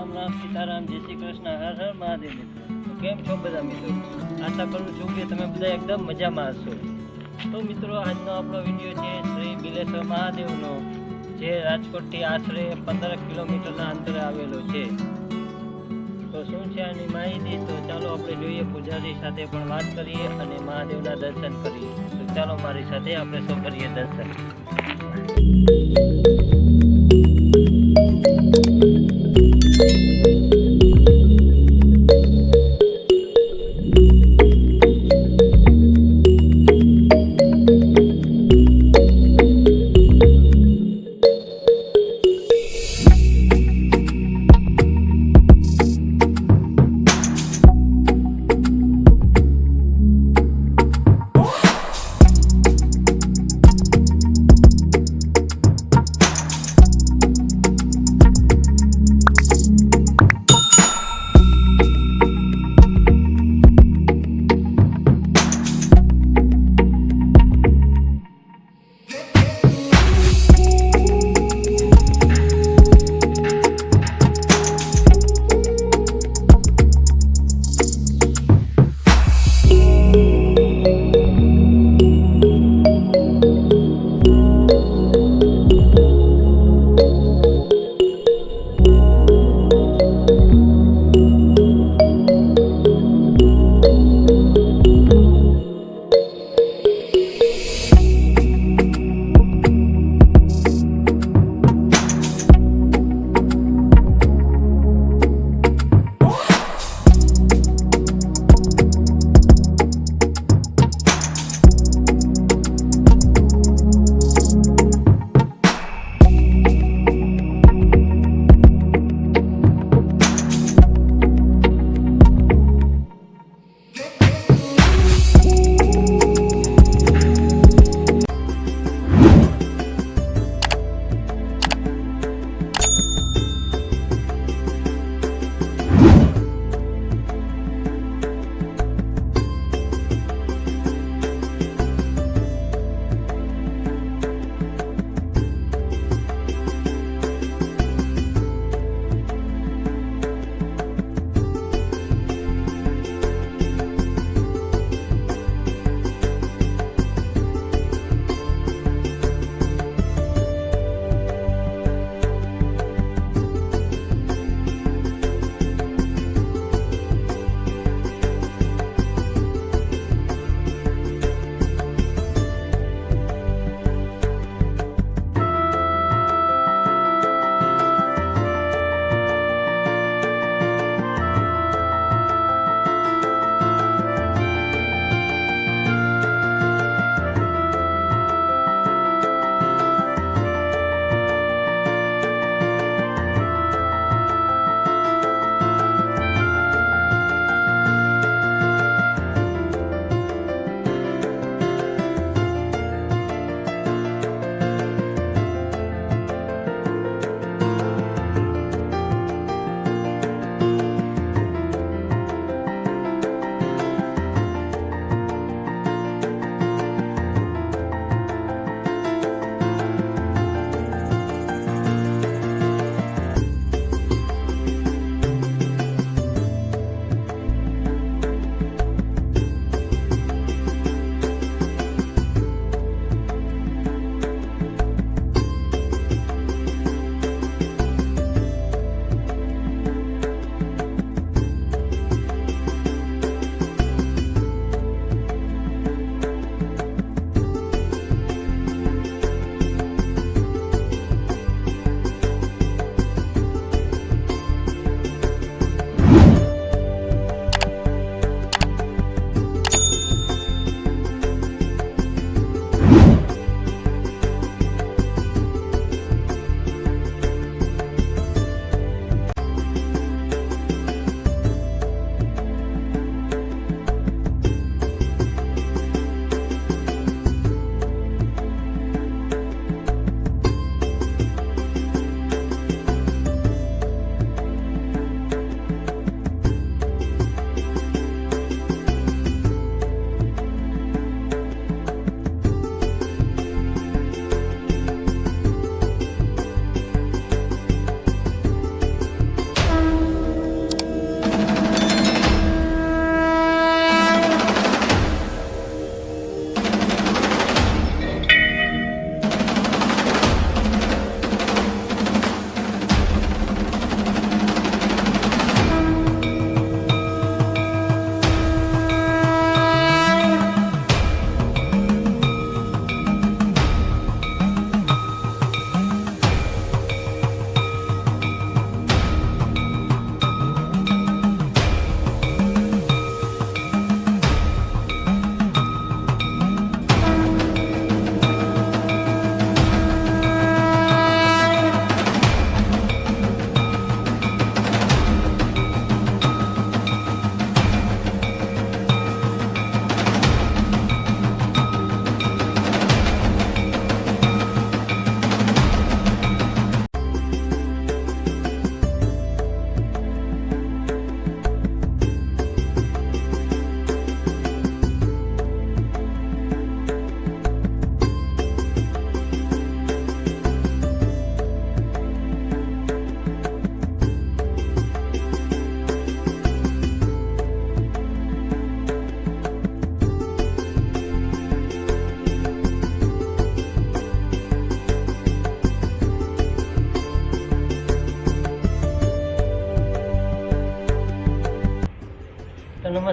રામ સીતારામ, જય શ્રી કૃષ્ણ, હર હર મહાદેવ મિત્રો. તો કેમ છો બધા મિત્રો? આશા કરું છું કે તમે બધા એકદમ મજામાં હશો. તો મિત્રો, આજનો આપણો વિડીયો છે શ્રી બિલેશ્વર મહાદેવનો, જે રાજકોટથી આશરે 15 કિલોમીટરના અંતરે આવેલો છે. તો શું છે આની માહિતી? તો ચાલો આપણે જોઈએ, પૂજારી સાથે પણ વાત કરીએ અને મહાદેવના દર્શન કરીએ. તો ચાલો મારી સાથે આપણે સૌ કરીએ દર્શન.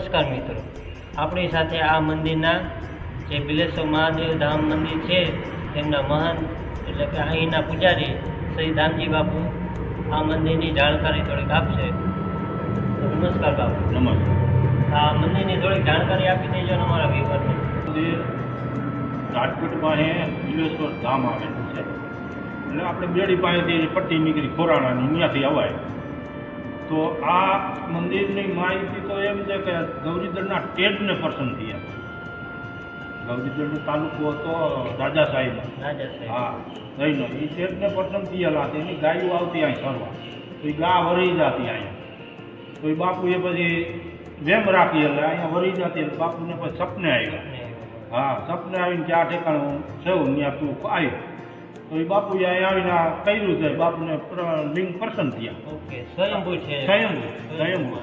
નમસ્કાર મિત્રો, આપણી સાથે આ મંદિરના જે બિલેશ્વર મહાદેવ ધામ મંદિર છે તેમના મહાન એટલે કે અહીંના પૂજારી શ્રી ધામજી બાપુ આ મંદિરની જાણકારી થોડીક આપશે. તો નમસ્કાર બાપુ. નમસ્કાર. આ મંદિરની થોડીક જાણકારી આપી દેજો ને અમારા વ્યુઅરને. મંદિર રાજકોટ પાસે બિલેશ્વર ધામ આવેલું છે. એટલે આપણે બેડી પાસેથી પટ્ટી નીકળી ખોરાણાની ત્યાંથી અવાય. તો આ મંદિરની માહિતી તો એમ છે કે ગૌરીદળના ટેડને પર્સન થયા. ગૌરીદળનો તાલુકો હતો રાજાશાહીનો. હા રહીનો એ ટેડને પર્સન થયેલા હતા. એની ગાયો આવતી અહીં સરવા, તો એ ગા વરી જતી અહીંયા. તો એ બાપુએ પછી વેમ રાખી એટલે અહીંયા વરી જતી એટલે બાપુને પછી સપને આવ્યા. હા સપને આવીને ક્યાં ઠેકાણું છે ત્યાં તું આવ્યું. તો એ બાપુએ અહીં આવીને કર્યું છે. બાપુને લિંગ પર્સન થયા. ઓકે, સ્વયંભૂ છે. સ્વયંભૂ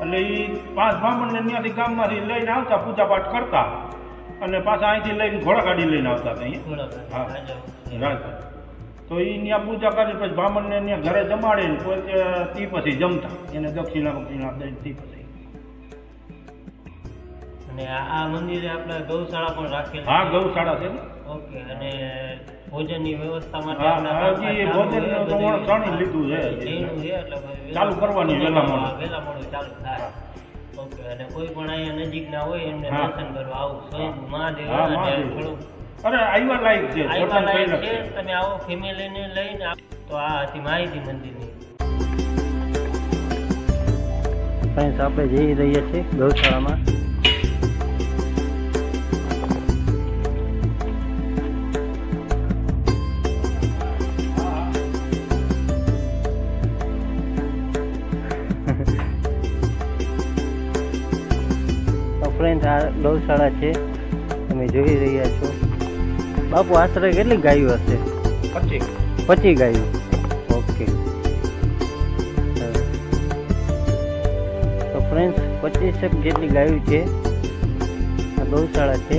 એટલે એ 5 બ્રાહ્મણને ત્યાંથી ગામમાંથી લઈને આવતા, પૂજાપાઠ કરતા અને પાછા અહીંથી લઈને ઘોડાગાડી લઈને આવતા હતા અહીંયા. હા રાજા. તો એ ત્યાં પૂજા કરી પછી બ્રાહ્મણને ત્યાં ઘરે જમાડીને પોતે તે પછી જમતા, એને દક્ષિણા દઈને તે પછી. અને આ મંદિરે આપણે ગૌશાળા પણ રાખેલી. હા ગૌશાળા છે ને. ઓકે, અને ભોજનની વ્યવસ્થા માટે હા હજી ભોજનનું તો ત્રણેય લીધું છે. એટલે ચાલુ કરવાની વહેલા મોડું ચાલુ થાય. ઓકે, અને કોઈ પણ અહીંયા નજીકના હોય એમને દર્શન કરવા આવું સ્વયં મહાદેવ થોડું અરે આવ્યા લાયક છે. આવ્યા લાયક છે. તમે આવો ફેમિલીને લઈને. તો આ હતી માહિતી મંદિરની. ફ્રેન્ડ્સ, આપણે જઈ રહ્યા છીએ ગૌશાળામાં. ફ્રેન્ડ, આ ગૌશાળા છે, તમે જોઈ રહ્યા છો. બાપુ આશરે કેટલી ગાયો હશે? 25 ગાયો. ઓકે, તો ફ્રેન્ડ્સ 25 જેટલી ગાયો છે. આ ગૌશાળા છે.